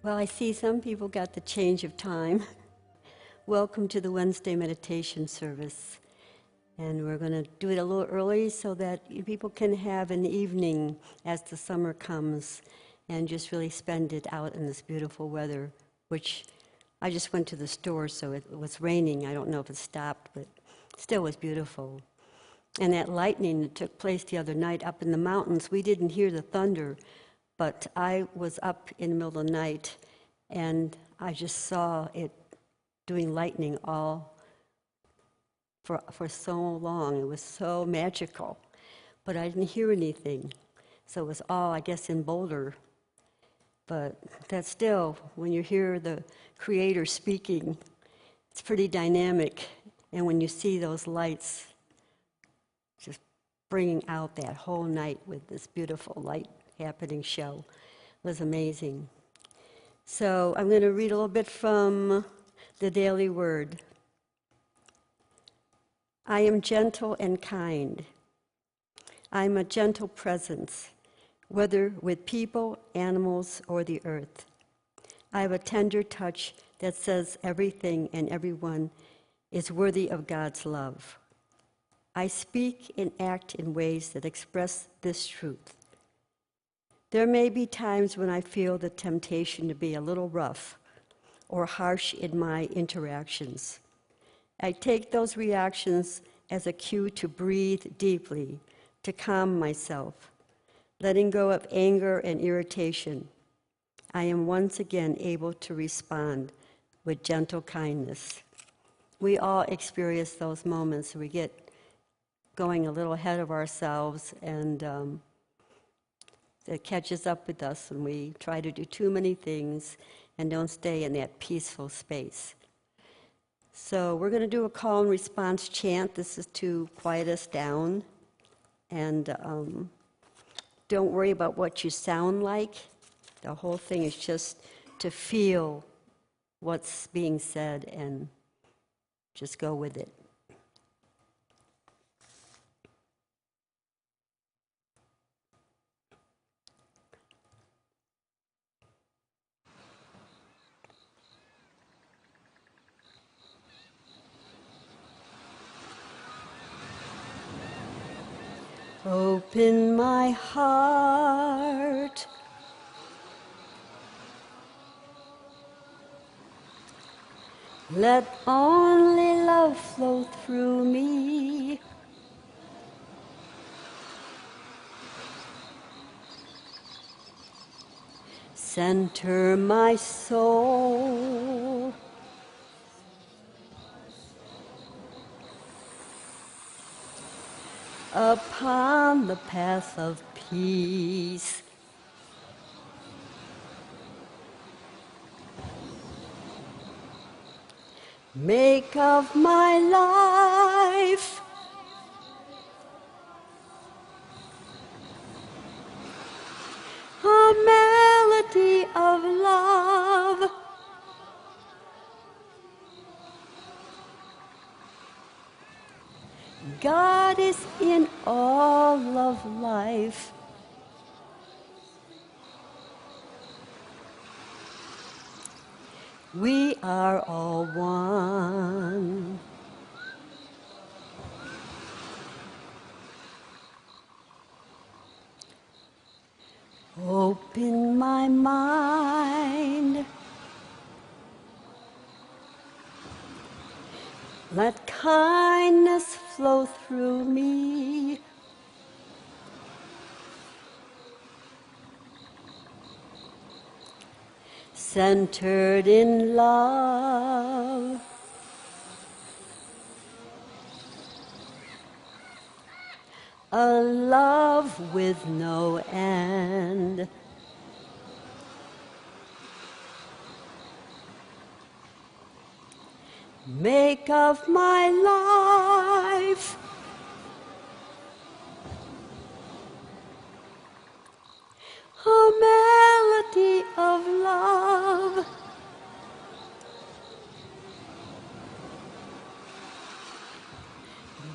Well, I see some people got the change of time. Welcome to the Wednesday meditation service. And we're going to do it a little early so that people can have an evening as the summer comes and just really spend it out in this beautiful weather, which I just went to the store, so it was raining. I don't know if it stopped, but still was beautiful. And that lightning that took place the other night up in the mountains, we didn't hear the thunder, but I was up in the middle of the night, and I just saw it doing lightning all for so long. It was so magical, but I didn't hear anything. So it was all, I guess, in Boulder. But that's still, when you hear the Creator speaking, it's pretty dynamic. And when you see those lights just bringing out that whole night with this beautiful light happening show, was amazing. So I'm going to read a little bit from the Daily Word. I am gentle and kind. I am a gentle presence, whether with people, animals, or the earth. I have a tender touch that says everything and everyone is worthy of God's love. I speak and act in ways that express this truth. There may be times when I feel the temptation to be a little rough or harsh in my interactions. I take those reactions as a cue to breathe deeply, to calm myself, letting go of anger and irritation. I am once again able to respond with gentle kindness. We all experience those moments. We get going a little ahead of ourselves, and it catches up with us when we try to do too many things and don't stay in that peaceful space. So we're going to do a call and response chant. This is to quiet us down. And don't worry about what you sound like. The whole thing is just to feel what's being said and just go with it. Open my heart, let only love flow through me. Center my soul, upon the path of peace. Make of my life a melody of love. God is in all of life. We are all one. Open my mind. Let kindness flow through me. Centered in love. A love with no end. Make of my life a melody of love.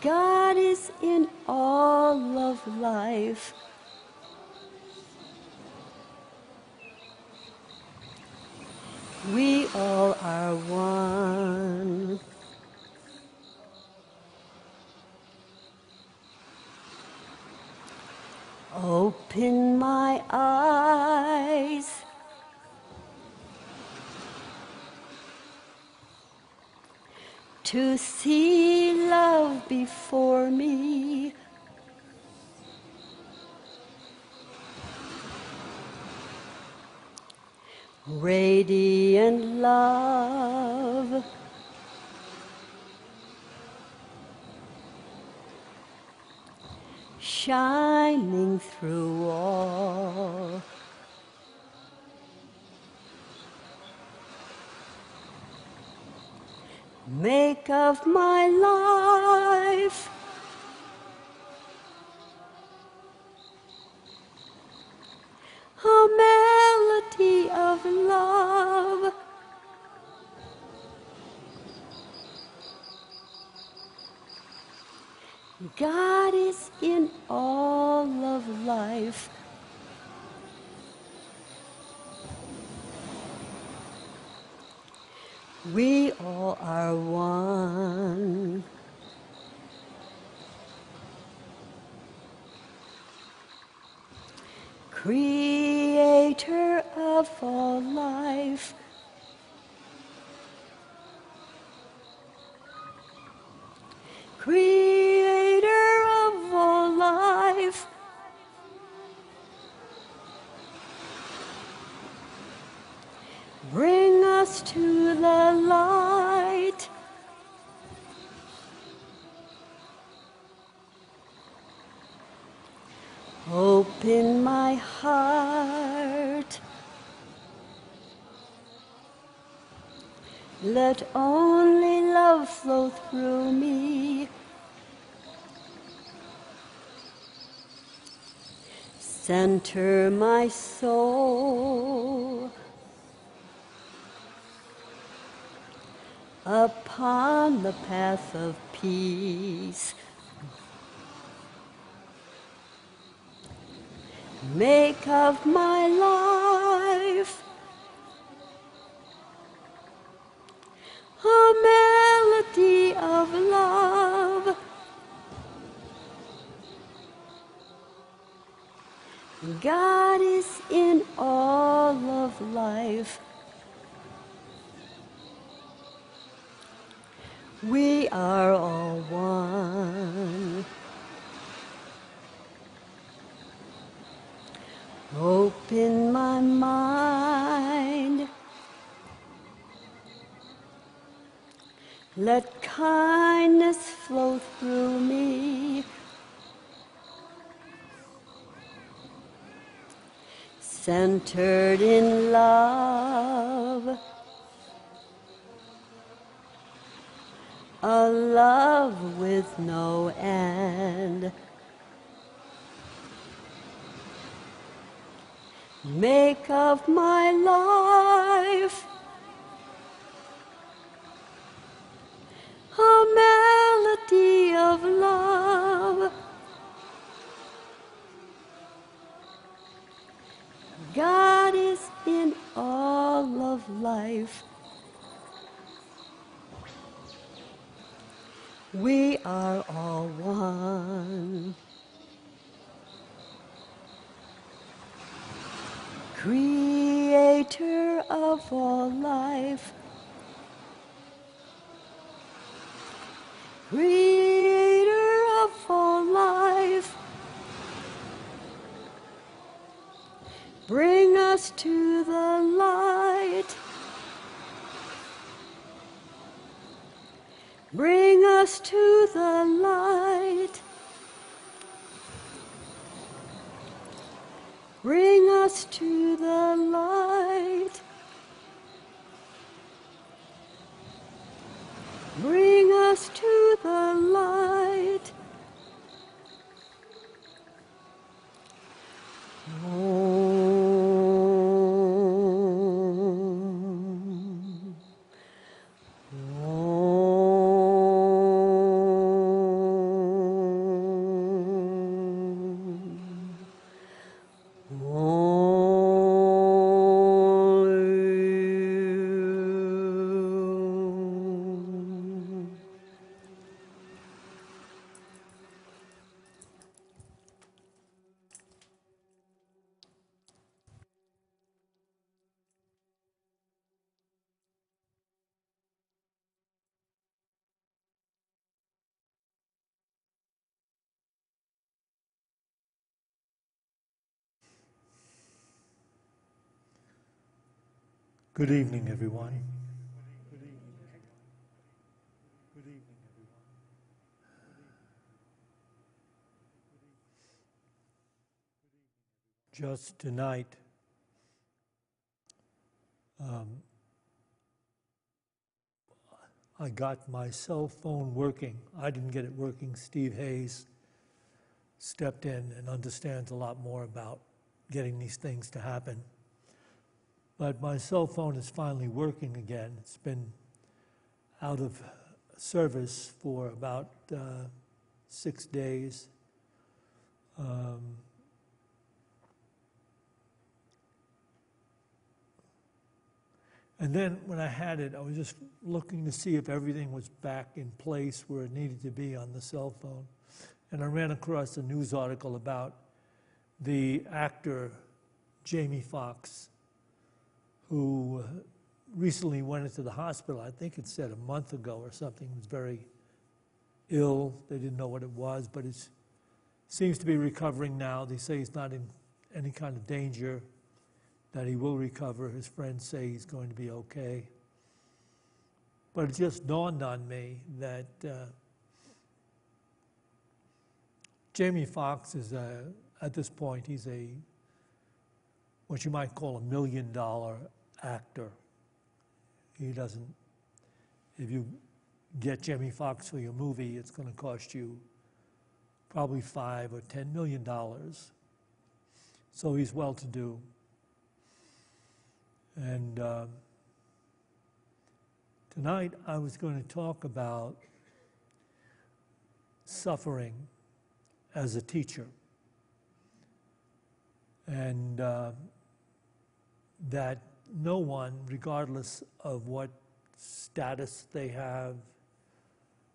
God is in all of life. We all are one. Open my eyes to see love before me. Radiant love, shining through all. Make of my life a melody of love. God is in all of life. We all are one. Creator of all life, Creator of all life, bring us to the light. Open my heart. Let only love flow through me. Center my soul upon the path of peace. Make of my life a melody of love. God is in all of life. We are all one. Open my mind. Let kindness flow through me. Centered in love. A love with no end. Make of my life a melody of love. God is in all of life. We are all one. Creator of all life, Creator of all life, bring us to the light. Bring us to the light. Bring us to the light. Bring us to the light. Om. Good evening, everyone. Just tonight, I got my cell phone working. I didn't get it working. Steve Hayes stepped in and understands a lot more about getting these things to happen. But my cell phone is finally working again. It's been out of service for about 6 days. And then when I had it, I was just looking to see if everything was back in place where it needed to be on the cell phone. And I ran across a news article about the actor Jamie Foxx, who recently went into the hospital. I think it said a month ago or something. He was very ill. They didn't know what it was, but it seems to be recovering now. They say he's not in any kind of danger, that he will recover. His friends say he's going to be okay. But it just dawned on me that Jamie Foxx is, at this point, he's what you might call $1 million actor. He doesn't, if you get Jamie Foxx for your movie, it's going to cost you probably $5 or $10 million. So he's well-to-do. And tonight I was going to talk about suffering as a teacher. And that no one, regardless of what status they have,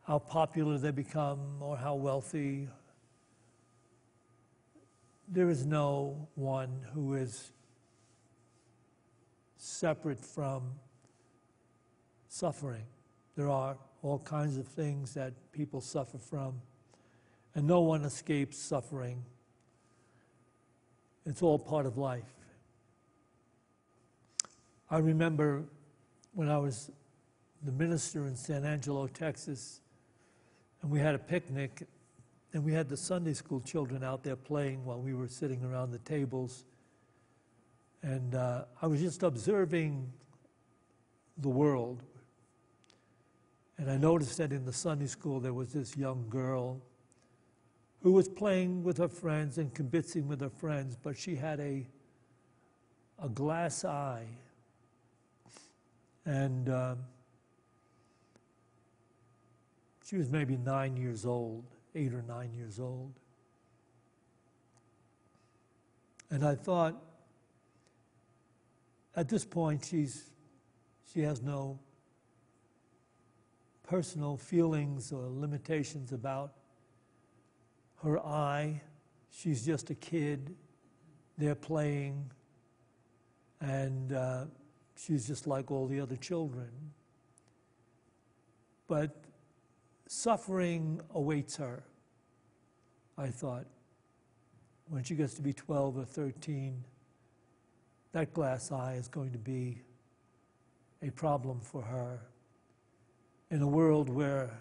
how popular they become, or how wealthy, there is no one who is separate from suffering. There are all kinds of things that people suffer from, and no one escapes suffering. It's all part of life. I remember when I was the minister in San Angelo, Texas, and we had a picnic, and we had the Sunday school children out there playing while we were sitting around the tables. And I was just observing the world. And I noticed that in the Sunday school there was this young girl who was playing with her friends and kibitzing with her friends, but she had a glass eye. And she was maybe 9 years old, 8 or 9 years old. And I thought, at this point, she has no personal feelings or limitations about her eye. She's just a kid. They're playing, and she's just like all the other children. But suffering awaits her, I thought. When she gets to be 12 or 13, that glass eye is going to be a problem for her in a world where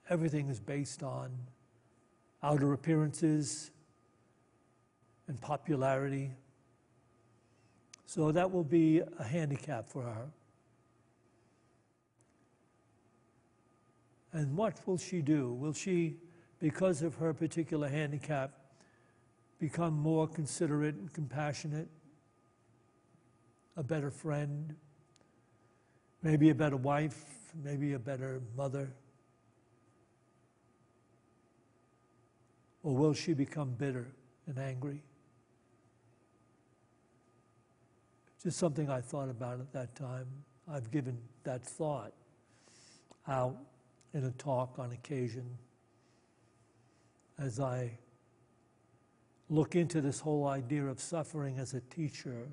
everything is based on outer appearances and popularity. So that will be a handicap for her. And what will she do? Will she, because of her particular handicap, become more considerate and compassionate, a better friend, maybe a better wife, maybe a better mother? Or will she become bitter and angry? Just something I thought about at that time. I've given that thought out in a talk on occasion as I look into this whole idea of suffering as a teacher.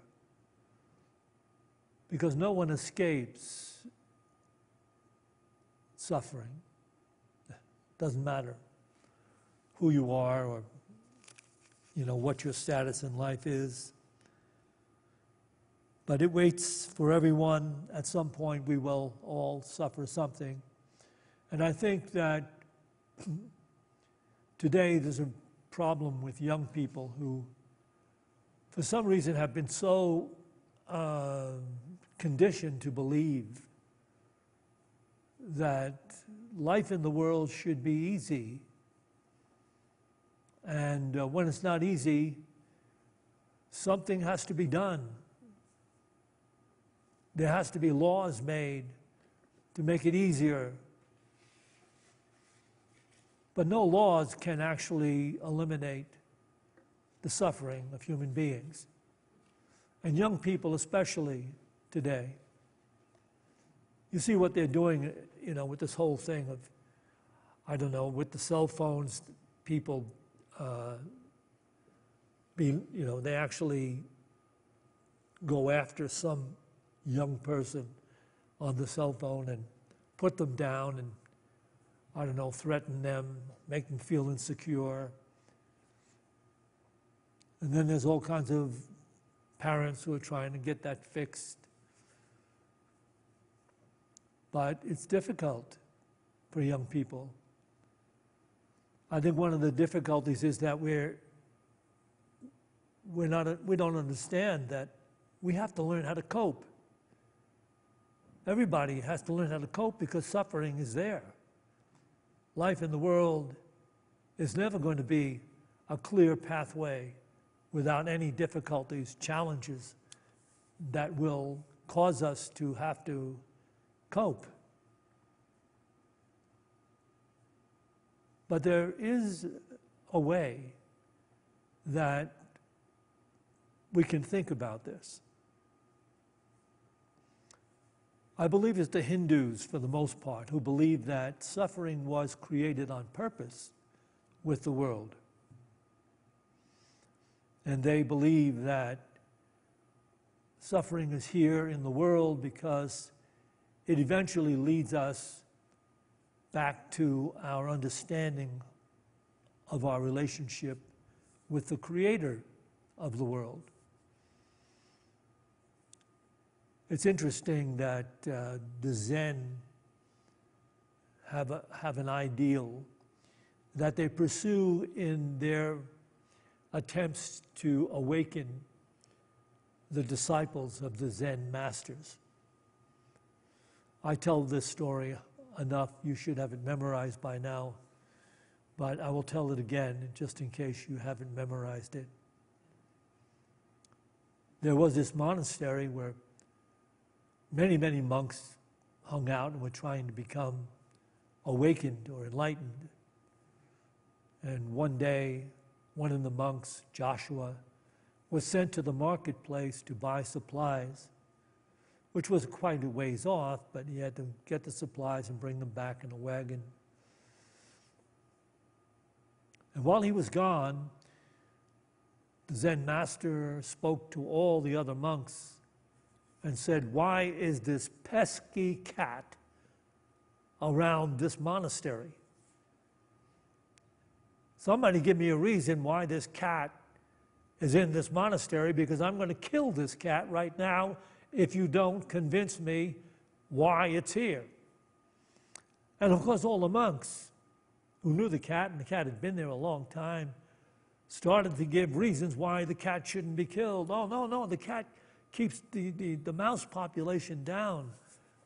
Because no one escapes suffering. Doesn't matter who you are or, what your status in life is. But it waits for everyone. At some point, we will all suffer something. And I think that today there's a problem with young people who, for some reason, have been so conditioned to believe that life in the world should be easy. And when it's not easy, something has to be done. There has to be laws made to make it easier. But no laws can actually eliminate the suffering of human beings. And young people especially today. You see what they're doing, with this whole thing of, with the cell phones, people, they actually go after some young person on the cell phone and put them down and, threaten them, make them feel insecure. And then there's all kinds of parents who are trying to get that fixed. But it's difficult for young people. I think one of the difficulties is that we don't understand that we have to learn how to cope. Everybody has to learn how to cope because suffering is there. Life in the world is never going to be a clear pathway without any difficulties, challenges that will cause us to have to cope. But there is a way that we can think about this. I believe it's the Hindus, for the most part, who believe that suffering was created on purpose with the world. And they believe that suffering is here in the world because it eventually leads us back to our understanding of our relationship with the Creator of the world. It's interesting that the Zen have an ideal that they pursue in their attempts to awaken the disciples of the Zen masters. I tell this story enough, you should have it memorized by now, but I will tell it again just in case you haven't memorized it. There was this monastery where many, many monks hung out and were trying to become awakened or enlightened. And one day, one of the monks, Joshua, was sent to the marketplace to buy supplies, which was quite a ways off, but he had to get the supplies and bring them back in a wagon. And while he was gone, the Zen master spoke to all the other monks and said, "Why is this pesky cat around this monastery? Somebody give me a reason why this cat is in this monastery, because I'm going to kill this cat right now if you don't convince me why it's here." And of course, all the monks who knew the cat, and the cat had been there a long time, started to give reasons why the cat shouldn't be killed. "Oh, no, the cat keeps the mouse population down.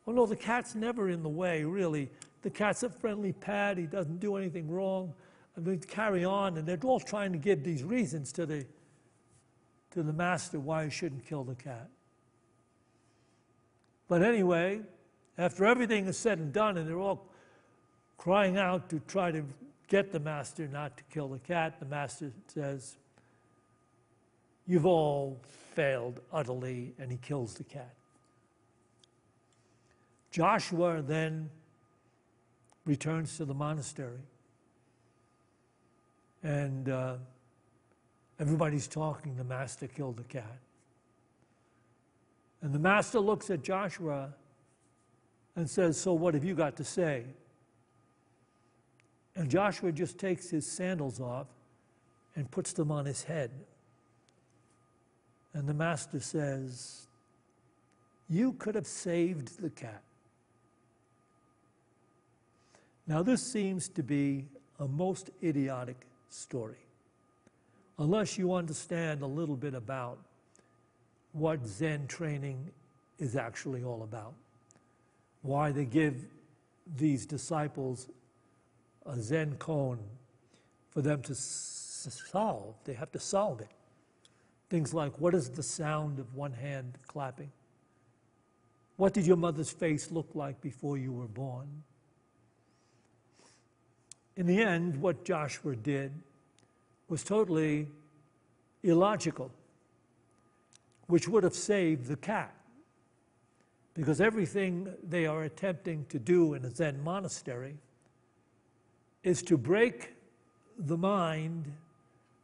Oh, no, the cat's never in the way, really. The cat's a friendly pet. He doesn't do anything wrong." And they carry on, and they're all trying to give these reasons to the master why he shouldn't kill the cat. But anyway, after everything is said and done, and they're all crying out to try to get the master not to kill the cat, the master says, "You've all failed utterly," and he kills the cat. Joshua then returns to the monastery, and everybody's talking, the master killed the cat. And the master looks at Joshua and says, "So what have you got to say?" And Joshua just takes his sandals off and puts them on his head. And the master says, you could have saved the cat. Now, this seems to be a most idiotic story, unless you understand a little bit about what Zen training is actually all about, why they give these disciples a Zen cone for them to solve. They have to solve it. Things like, what is the sound of one hand clapping? What did your mother's face look like before you were born? In the end, what Joshua did was totally illogical, which would have saved the cat. Because everything they are attempting to do in a Zen monastery is to break the mind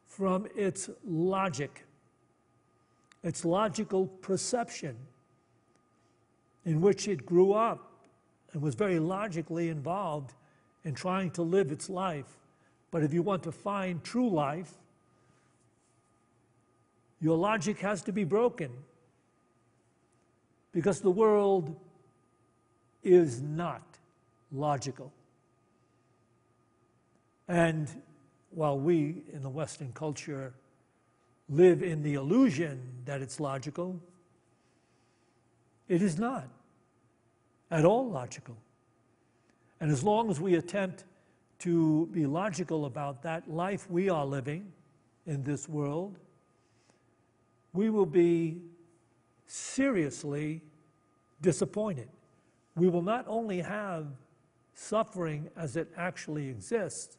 from its logic, its logical perception, in which it grew up and was very logically involved in trying to live its life. But if you want to find true life, your logic has to be broken, because the world is not logical. And while we in the Western culture live in the illusion that it's logical, it is not at all logical. And as long as we attempt to be logical about that life we are living in this world, we will be seriously disappointed. We will not only have suffering as it actually exists,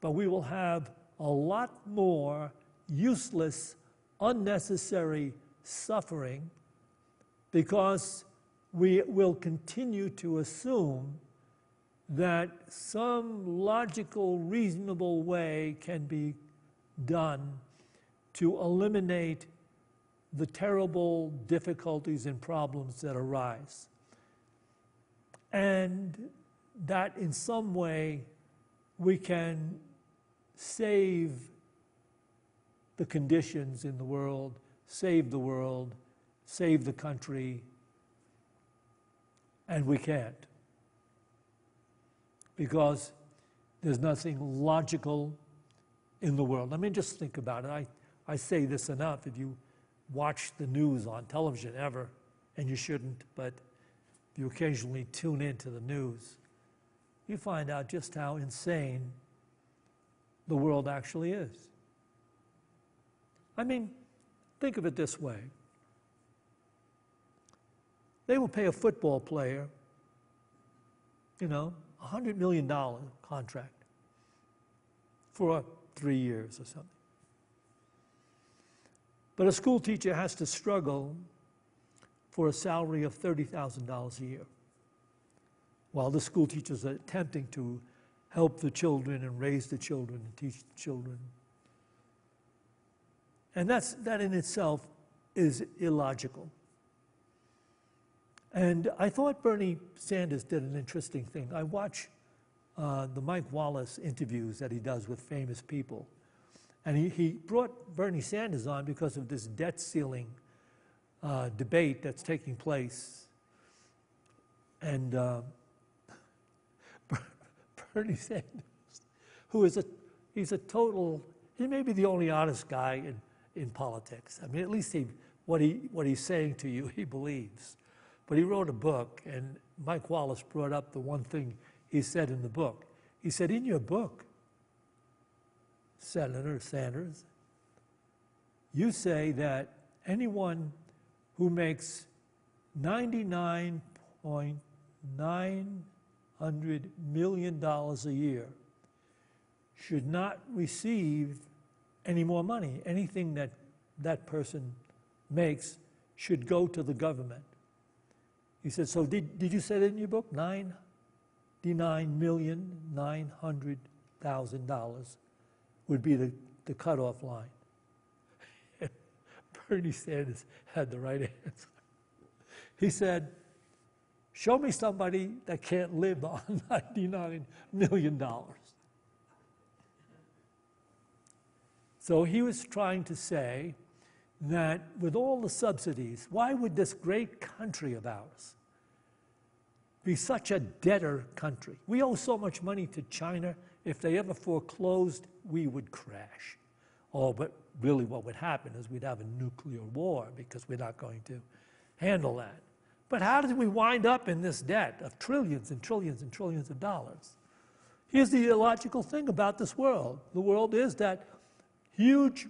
but we will have a lot more useless, unnecessary suffering, because we will continue to assume that some logical, reasonable way can be done to eliminate the terrible difficulties and problems that arise. And that in some way we can save the conditions in the world, save the country, and we can't. Because there's nothing logical in the world. I mean, just think about it. I say this enough. If you watch the news on television ever, and you shouldn't, but if you occasionally tune into the news, you find out just how insane the world actually is. I mean, think of it this way. They will pay a football player, $100 million contract for 3 years or something. But a school teacher has to struggle for a salary of $30,000 a year, while the school teachers are attempting to help the children and raise the children and teach the children. And that in itself is illogical. And I thought Bernie Sanders did an interesting thing. I watch the Mike Wallace interviews that he does with famous people. And he brought Bernie Sanders on because of this debt ceiling debate that's taking place. And Bernie Sanders, who is he may be the only honest guy in politics. I mean, at least what he's saying to you, he believes. But he wrote a book, and Mike Wallace brought up the one thing he said in the book. He said, in your book, Senator Sanders, you say that anyone who makes $99.9 million a year should not receive any more money. Anything that person makes should go to the government. He said, so did you say that in your book? $99,900,000 would be the cutoff line. Bernie Sanders had the right answer. He said, show me somebody that can't live on $99 million. So he was trying to say that with all the subsidies, why would this great country of ours be such a debtor country? We owe so much money to China. If they ever foreclosed, we would crash. Oh, but really what would happen is we'd have a nuclear war because we're not going to handle that. But how did we wind up in this debt of trillions and trillions and trillions of dollars? Here's the illogical thing about this world. The world is that huge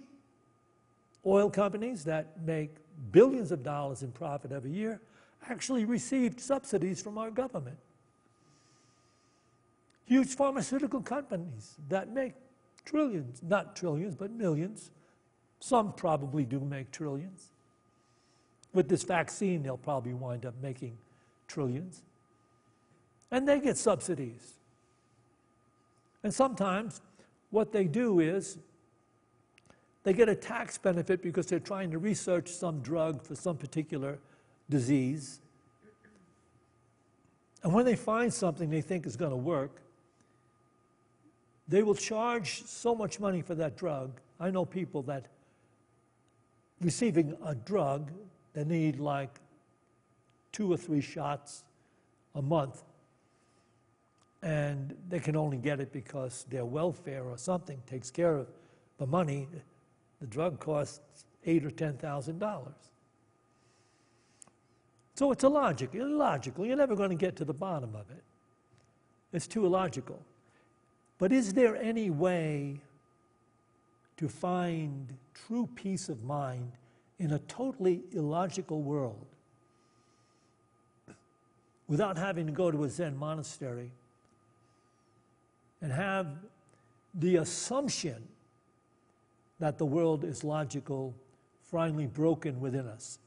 oil companies that make billions of dollars in profit every year actually received subsidies from our government. Huge pharmaceutical companies that make trillions, not trillions, but millions. Some probably do make trillions. With this vaccine, they'll probably wind up making trillions. And they get subsidies. And sometimes what they do is they get a tax benefit because they're trying to research some drug for some particular disease. And when they find something they think is going to work, they will charge so much money for that drug. I know people that receiving a drug, they need like 2 or 3 shots a month. And they can only get it because their welfare or something takes care of the money. The drug costs $8,000 or $10,000. So it's illogical. You're never going to get to the bottom of it. It's too illogical. But is there any way to find true peace of mind in a totally illogical world without having to go to a Zen monastery and have the assumption that the world is logical finally broken within us?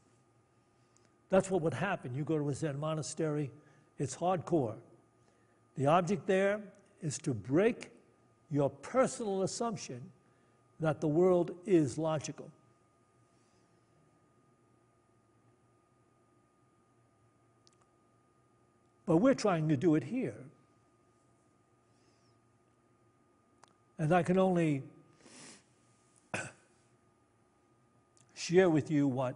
That's what would happen. You go to a Zen monastery, it's hardcore. The object there is to break your personal assumption that the world is logical. But we're trying to do it here. And I can only share with you what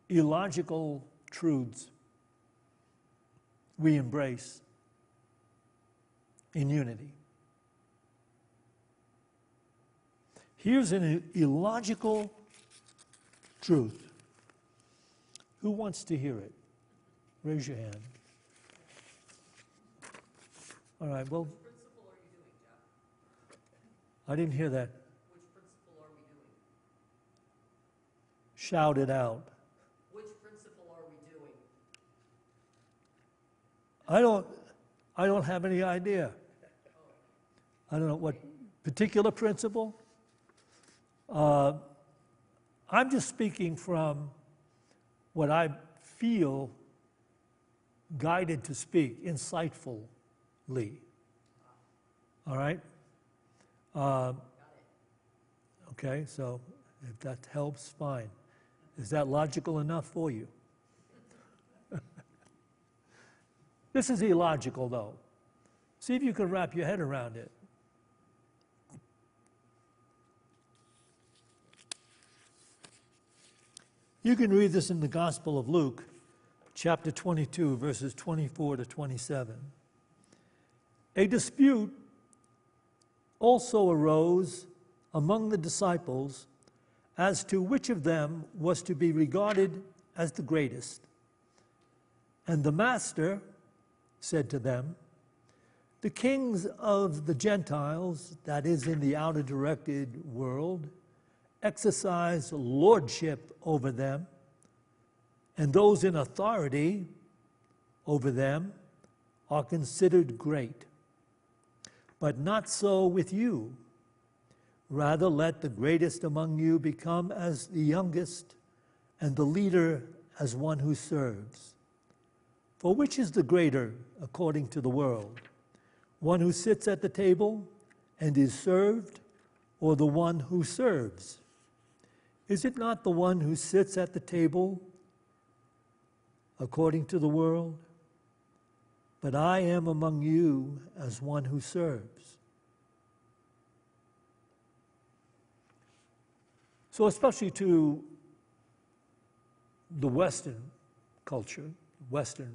illogical truths we embrace in unity. Here's an illogical truth. Who wants to hear it? Raise your hand. All right, well, Which principle are you doing, Jeff? I didn't hear that. Which principle are we doing? Shout it out. Which principle are we doing? I don't have any idea. I don't know what particular principle. I'm just speaking from what I feel guided to speak insightfully. All right? Okay, so if that helps, fine. Is that logical enough for you? This is illogical, though. See if you can wrap your head around it. You can read this in the Gospel of Luke, chapter 22, verses 24 to 27. A dispute also arose among the disciples as to which of them was to be regarded as the greatest. And the master said to them, "The kings of the Gentiles, that is in the outer directed world, exercise lordship over them, and those in authority over them are considered great. But not so with you. Rather, let the greatest among you become as the youngest, and the leader as one who serves. For which is the greater according to the world? One who sits at the table and is served, or the one who serves? Is it not the one who sits at the table according to the world? But I am among you as one who serves." So especially to the Western culture, Western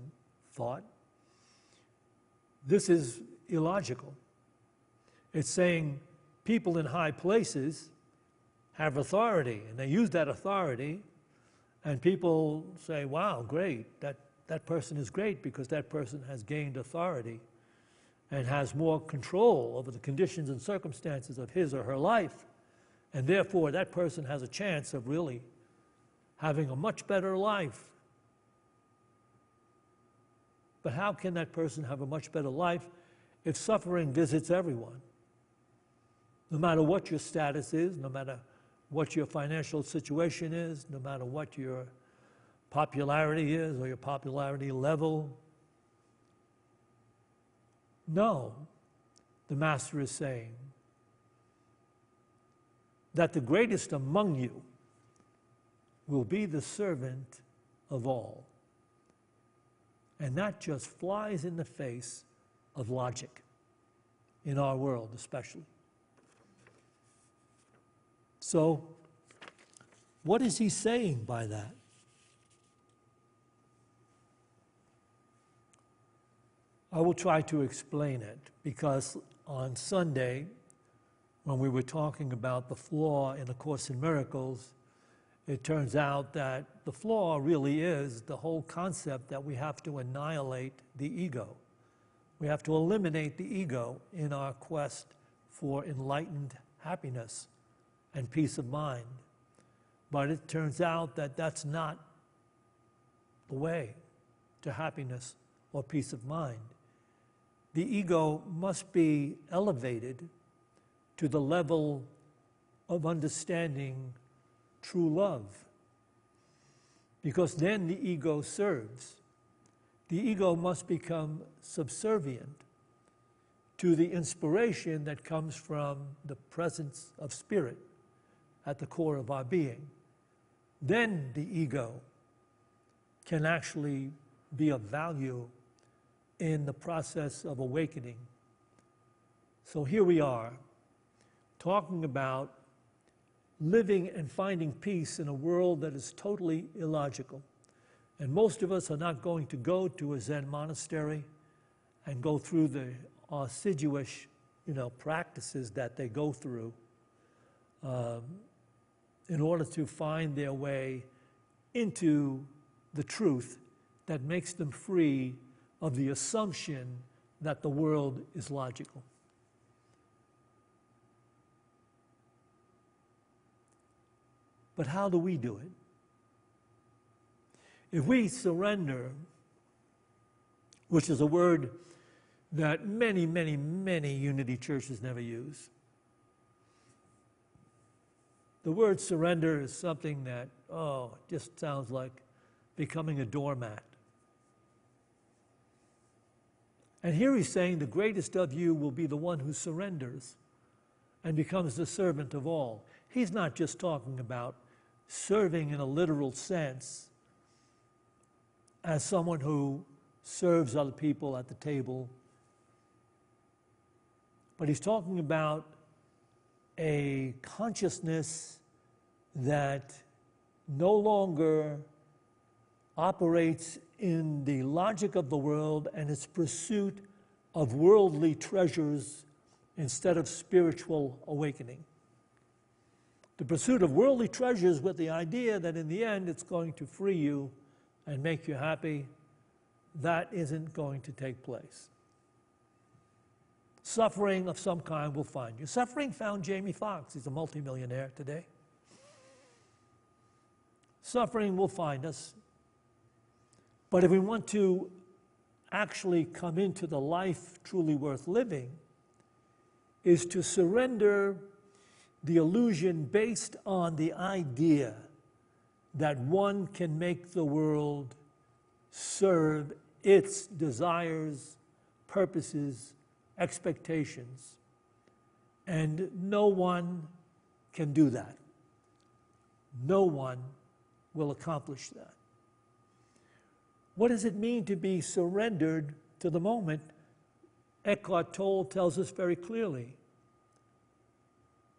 thought, this is illogical. It's saying people in high places have authority, and they use that authority, and people say, wow, great, that person is great because that person has gained authority and has more control over the conditions and circumstances of his or her life, and therefore that person has a chance of really having a much better life. But how can that person have a much better life if suffering visits everyone? No matter what your status is, no matter what your financial situation is, no matter what your popularity is or your popularity level. No, the Master is saying that the greatest among you will be the servant of all. And that just flies in the face of logic, in our world especially. So, what is he saying by that? I will try to explain it, because on Sunday, when we were talking about the flaw in A Course in Miracles, it turns out that the flaw really is the whole concept that we have to annihilate the ego. We have to eliminate the ego in our quest for enlightened happiness and peace of mind. But it turns out that that's not the way to happiness or peace of mind. The ego must be elevated to the level of understanding true love, because then the ego serves. The ego must become subservient to the inspiration that comes from the presence of spirit at the core of our being. Then the ego can actually be of value in the process of awakening. So here we are, talking about living and finding peace in a world that is totally illogical. And most of us are not going to go to a Zen monastery and go through the assiduous, practices that they go through in order to find their way into the truth that makes them free of the assumption that the world is logical. But how do we do it? If we surrender, which is a word that many, many, many Unity churches never use. The word surrender is something that, just sounds like becoming a doormat. And here he's saying the greatest of you will be the one who surrenders and becomes the servant of all. He's not just talking about serving in a literal sense as someone who serves other people at the table, but he's talking about a consciousness that no longer operates in the logic of the world and its pursuit of worldly treasures instead of spiritual awakening. The pursuit of worldly treasures with the idea that in the end it's going to free you and make you happy, that isn't going to take place. Suffering of some kind will find you. Suffering found Jamie Foxx. He's a multimillionaire today. Suffering will find us. But if we want to actually come into the life truly worth living, is to surrender the illusion based on the idea that one can make the world serve its desires, purposes, expectations. And no one can do that. No one will accomplish that. What does it mean to be surrendered to the moment? Eckhart Tolle tells us very clearly.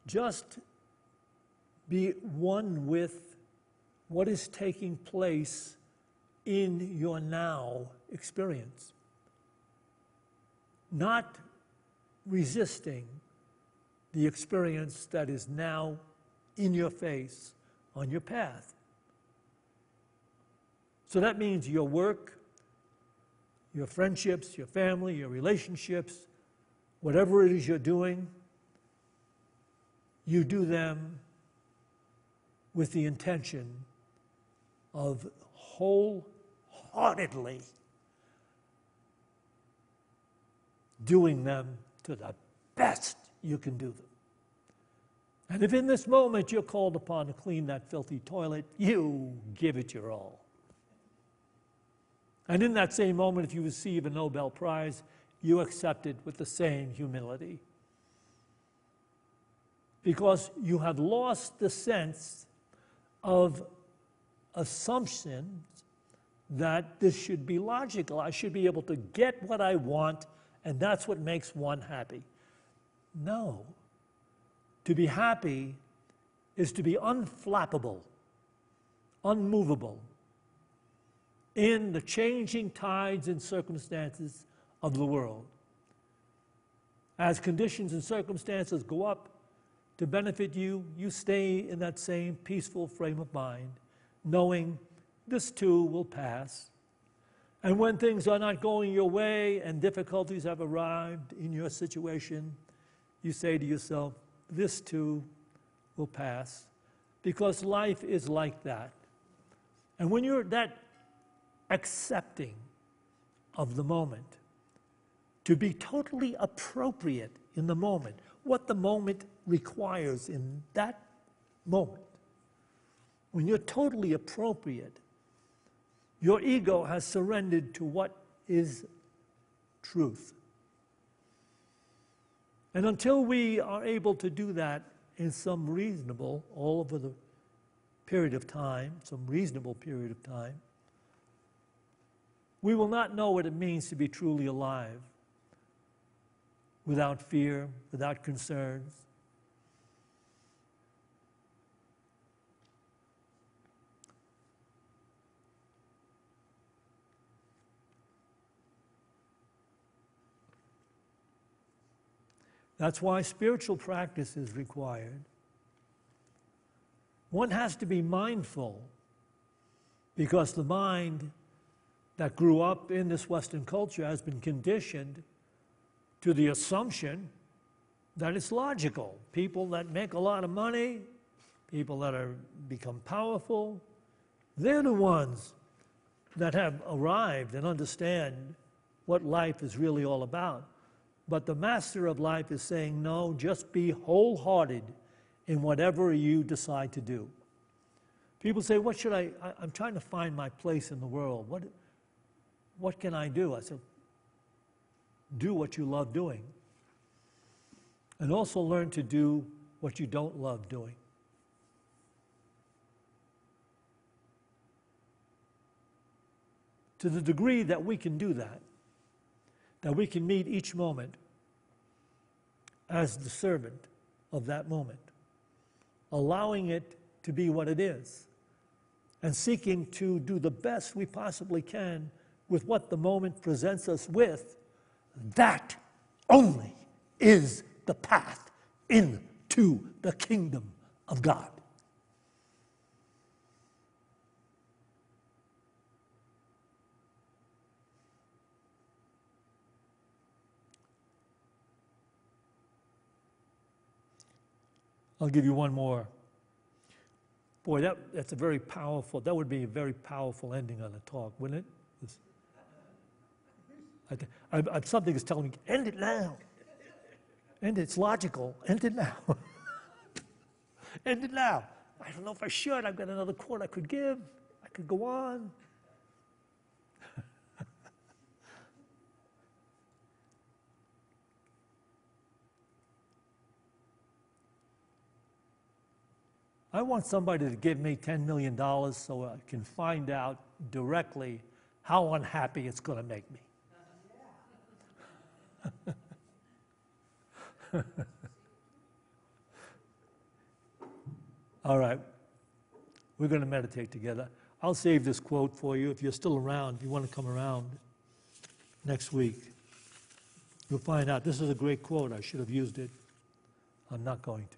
Just Be one with what is taking place in your now experience. Not resisting the experience that is now in your face, on your path. So that means your work, your friendships, your family, your relationships, whatever it is you're doing, you do them with the intention of wholeheartedly doing them to the best you can do them. And if in this moment you're called upon to clean that filthy toilet, you give it your all. And in that same moment, if you receive a Nobel Prize, you accept it with the same humility. Because you have lost the sense of assumptions that this should be logical. I should be able to get what I want, and that's what makes one happy. No. To be happy is to be unflappable, unmovable in the changing tides and circumstances of the world. As conditions and circumstances go up to benefit you, you stay in that same peaceful frame of mind, knowing this too will pass. And when things are not going your way and difficulties have arrived in your situation, you say to yourself, this too will pass, because life is like that. And when you're that accepting of the moment, to be totally appropriate in the moment, what the moment requires in that moment, when you're totally appropriate, your ego has surrendered to what is truth. And until we are able to do that in some reasonable, all over the period of time, some reasonable period of time, we will not know what it means to be truly alive without fear, without concerns. That's why spiritual practice is required. One has to be mindful, because the mind that grew up in this Western culture has been conditioned to the assumption that it's logical. People that make a lot of money, people that become powerful, they're the ones that have arrived and understand what life is really all about. But the master of life is saying, no, just be wholehearted in whatever you decide to do. People say, what should I'm trying to find my place in the world. What can I do? I said, do what you love doing. And also learn to do what you don't love doing. To the degree that we can do that we can meet each moment as the servant of that moment, allowing it to be what it is, and seeking to do the best we possibly can with what the moment presents us with, that only is the path into the kingdom of God. I'll give you one more. Boy, that's a very powerful, that would be a very powerful ending on a talk, wouldn't it? Something is telling me, end it now. End it, it's logical, end it now. End it now. I don't know if I should, I've got another quote I could give. I could go on. I want somebody to give me $10 million so I can find out directly how unhappy it's going to make me. All right, we're going to meditate together. I'll save this quote for you. If you're still around, if you want to come around next week, you'll find out. This is a great quote. I should have used it. I'm not going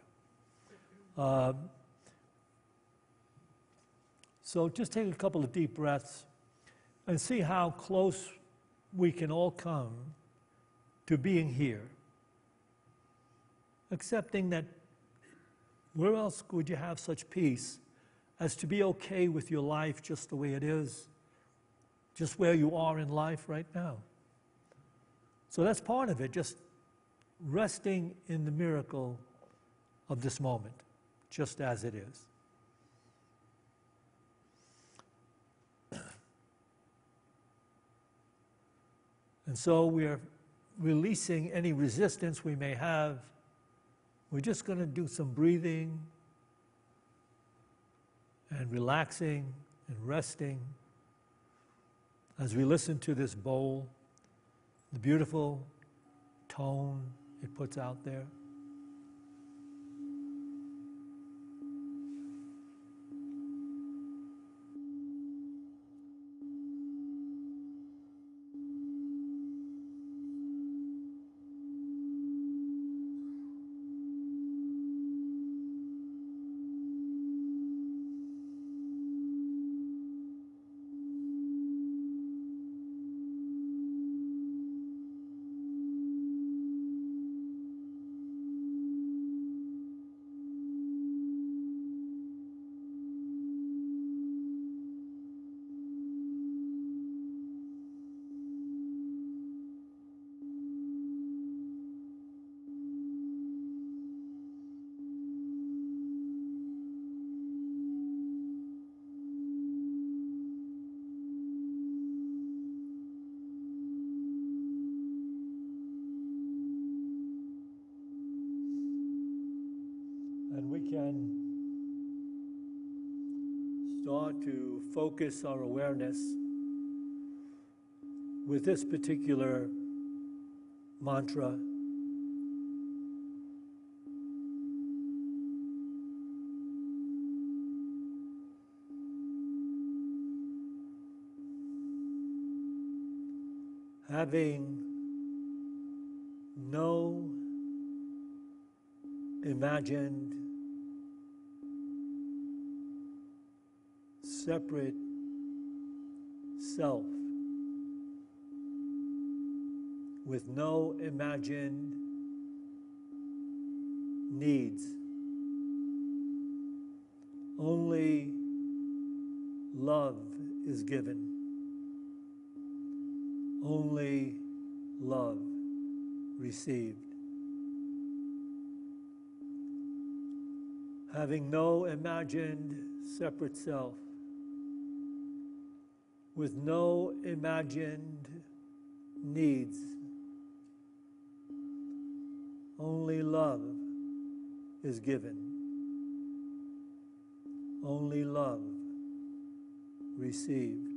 to. So just take a couple of deep breaths and see how close we can all come to being here. Accepting that where else would you have such peace as to be okay with your life just the way it is, just where you are in life right now. So that's part of it, just resting in the miracle of this moment, just as it is. And so we're releasing any resistance we may have. We're just going to do some breathing and relaxing and resting as we listen to this bowl, the beautiful tone it puts out there. And we can start to focus our awareness with this particular mantra. Having no imagined separate self, with no imagined needs, only love is given, only love received. Having no imagined separate self, with no imagined needs, only love is given, only love received.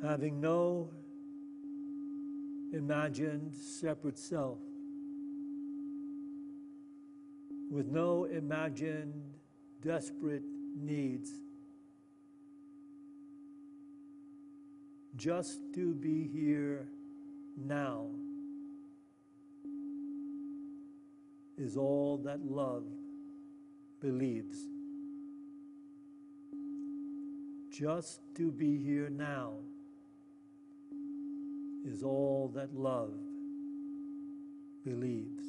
Having no imagined separate self, with no imagined desperate needs, just to be here now is all that love believes. Just to be here now is all that love believes.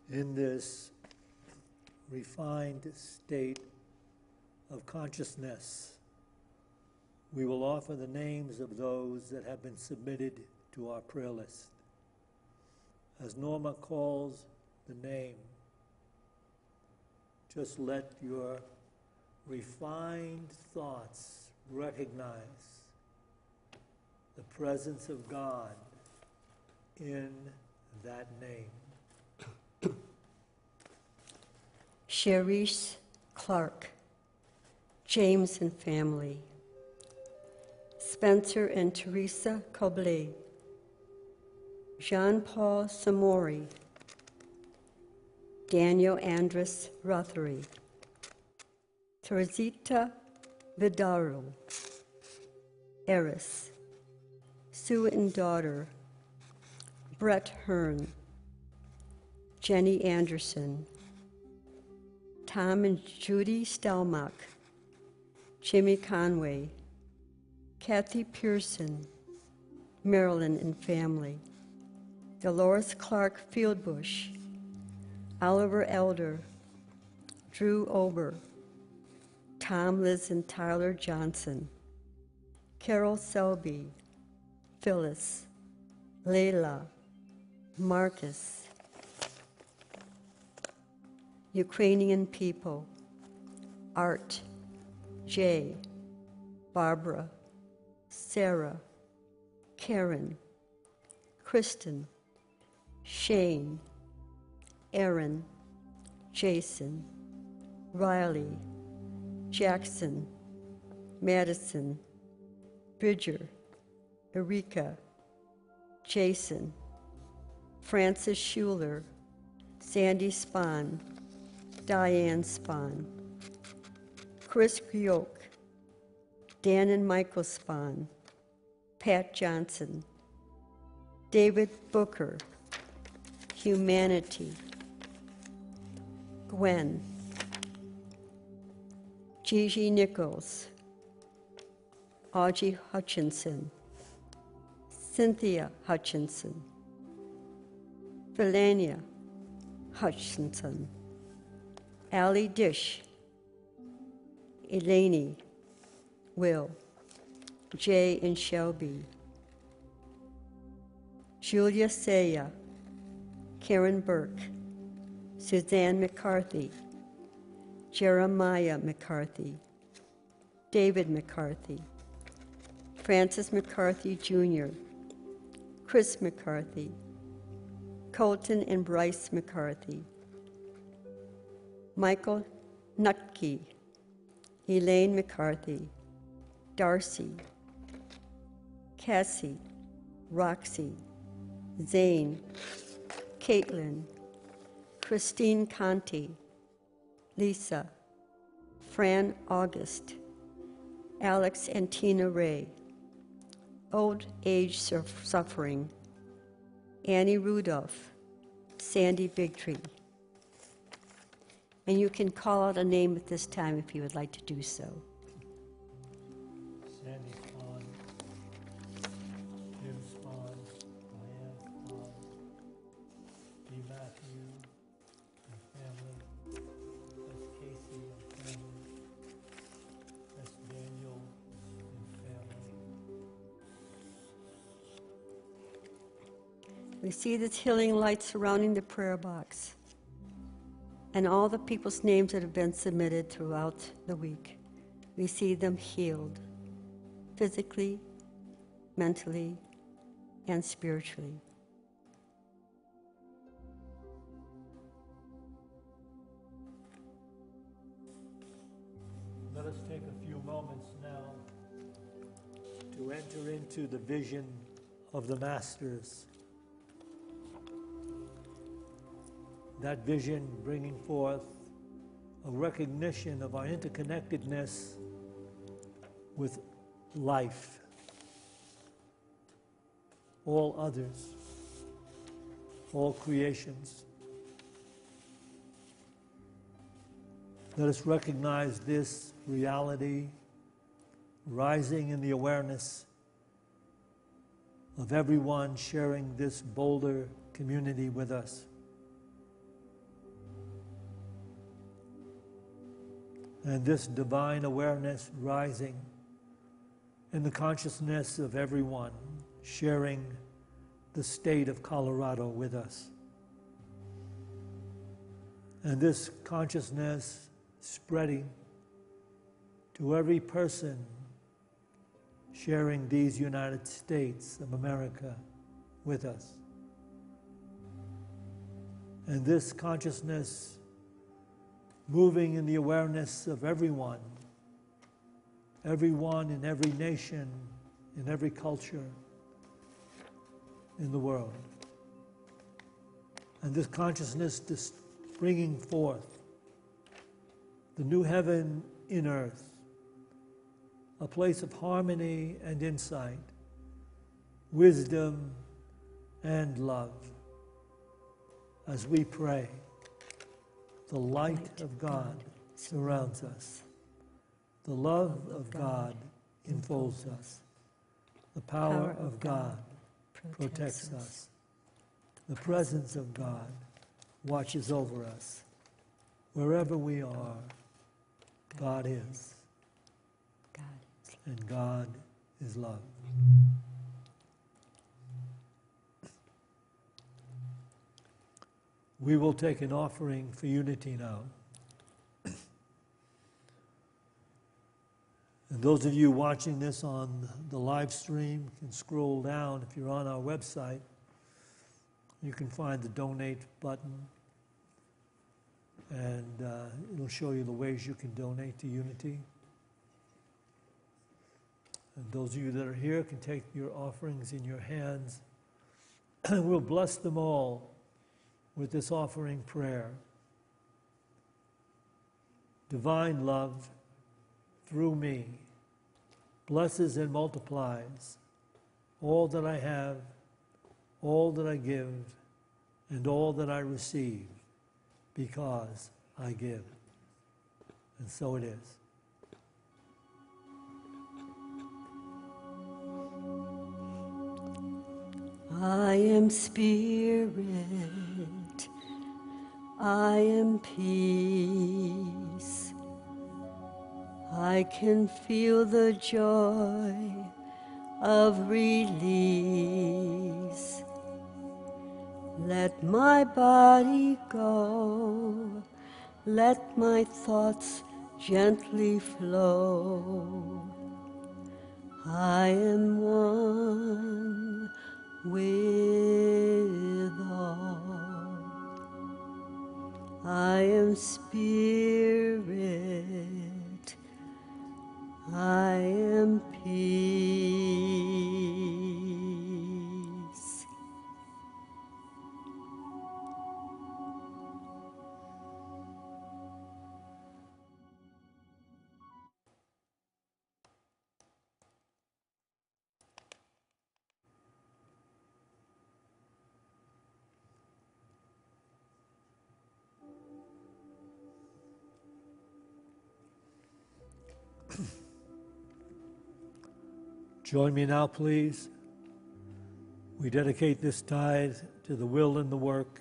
In this refined state of consciousness, we will offer the names of those that have been submitted to our prayer list. As Norma calls the name, just let your refined thoughts recognize the presence of God in that name. Sharice Clark, James and family. Spencer and Teresa Cobley, Jean-Paul Samori, Daniel Andres Rothery, Teresita Vidaro, Eris, Sue and daughter, Brett Hearn, Jenny Anderson, Tom and Judy Stelmach, Jimmy Conway, Kathy Pearson, Marilyn and family, Dolores Clark Fieldbush, Oliver Elder, Drew Ober, Tom, Liz, and Tyler Johnson, Carol Selby, Phyllis, Layla, Marcus, Ukrainian people, Art, Jay, Barbara, Sarah, Karen, Kristen, Shane, Aaron, Jason, Riley, Jackson, Madison, Bridger, Erika, Jason, Francis Schuler, Sandy Spahn, Diane Spahn, Chris Griok, Dan and Michael Spahn, Pat Johnson, David Booker, Humanity, Gwen, Gigi Nichols, Audrey Hutchinson, Cynthia Hutchinson, Velania Hutchinson, Allie Dish, Eleni, Will, Jay and Shelby, Julia Saya, Karen Burke, Suzanne McCarthy, Jeremiah McCarthy, David McCarthy, Francis McCarthy Jr., Chris McCarthy, Colton and Bryce McCarthy, Michael Nutke, Elaine McCarthy, Darcy, Cassie, Roxy, Zane, Caitlin, Christine Conti, Lisa, Fran August, Alex and Tina Ray, Old Age Suffering, Annie Rudolph, Sandy Bigtree. And you can call out a name at this time if you would like to do so. Sandy Spahn, Jim Spahn, Diane Spahn, D. Matthew and family, that's Casey and family, that's Daniel and family. We see this healing light surrounding the prayer box and all the people's names that have been submitted throughout the week. We see them healed physically, mentally, and spiritually. Let us take a few moments now to enter into the vision of the Masters. That vision bringing forth a recognition of our interconnectedness with life, all others, all creations. Let us recognize this reality rising in the awareness of everyone sharing this Boulder community with us. And this divine awareness rising in the consciousness of everyone sharing the state of Colorado with us. And this consciousness spreading to every person sharing these United States of America with us. And this consciousness moving in the awareness of everyone in every nation, in every culture in the world. And this consciousness just bringing forth the new heaven in earth, a place of harmony and insight, wisdom and love. As we pray, the light of God surrounds us. The love of God enfolds us. The power of God protects us. The presence of God watches over us. Wherever we are, God is. And God is love. We will take an offering for unity now. And those of you watching this on the live stream can scroll down. If you're on our website, you can find the donate button. And it'll show you the ways you can donate to Unity. And those of you that are here can take your offerings in your hands. We'll bless them all with this offering prayer. Divine love, through me, blesses and multiplies all that I have, all that I give, and all that I receive, because I give. And so it is. I am spirit, I am peace. I can feel the joy of release. Let my body go, let my thoughts gently flow. I am one with all. I am spirit, I am peace. Join me now, please. We dedicate this tithe to the will and the work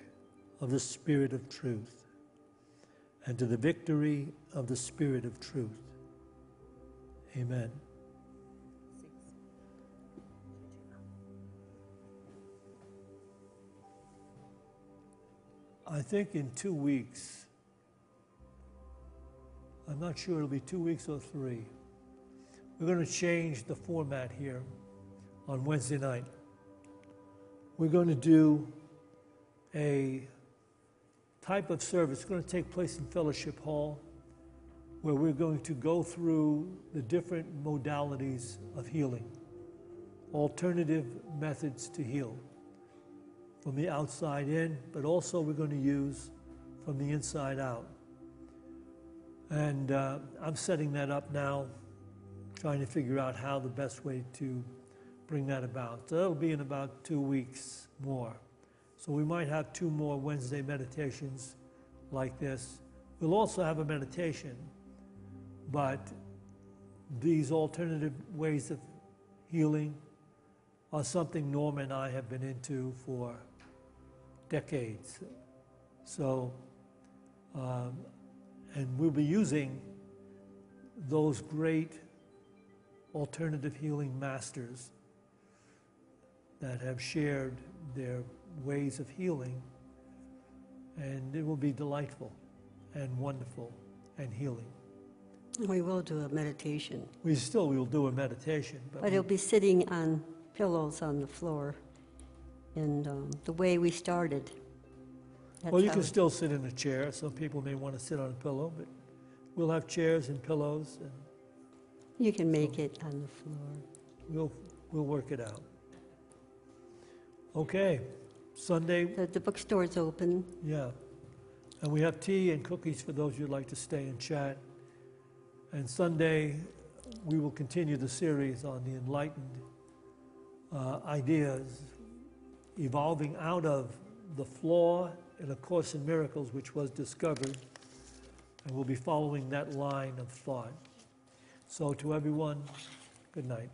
of the Spirit of truth and to the victory of the Spirit of truth. Amen. I think in 2 weeks, I'm not sure it'll be 2 weeks or 3, we're going to change the format here on Wednesday night. We're going to do a type of service. It's going to take place in Fellowship Hall, where we're going to go through the different modalities of healing, alternative methods to heal, from the outside in, but also we're going to use from the inside out. And I'm setting that up now, trying to figure out how the best way to bring that about. So that'll be in about 2 weeks more. So we might have 2 more Wednesday meditations like this. We'll also have a meditation, but these alternative ways of healing are something Norma and I have been into for decades. So, and we'll be using those great alternative healing masters that have shared their ways of healing, and it will be delightful and wonderful and healing. We will do a meditation, We will do a meditation, but it'll be sitting on pillows on the floor in the way we started. well, you how- can still sit in a chair. Some people may want to sit on a pillow, but we'll have chairs and pillows, and You can make it on the floor. we'll work it out. Okay, Sunday, The bookstore's open. yeah. And we have tea and cookies for those who'd like to stay and chat. And Sunday, we will continue the series on the enlightened ideas evolving out of the flaw in A Course in Miracles, which was discovered. And we'll be following that line of thought. So to everyone, good night.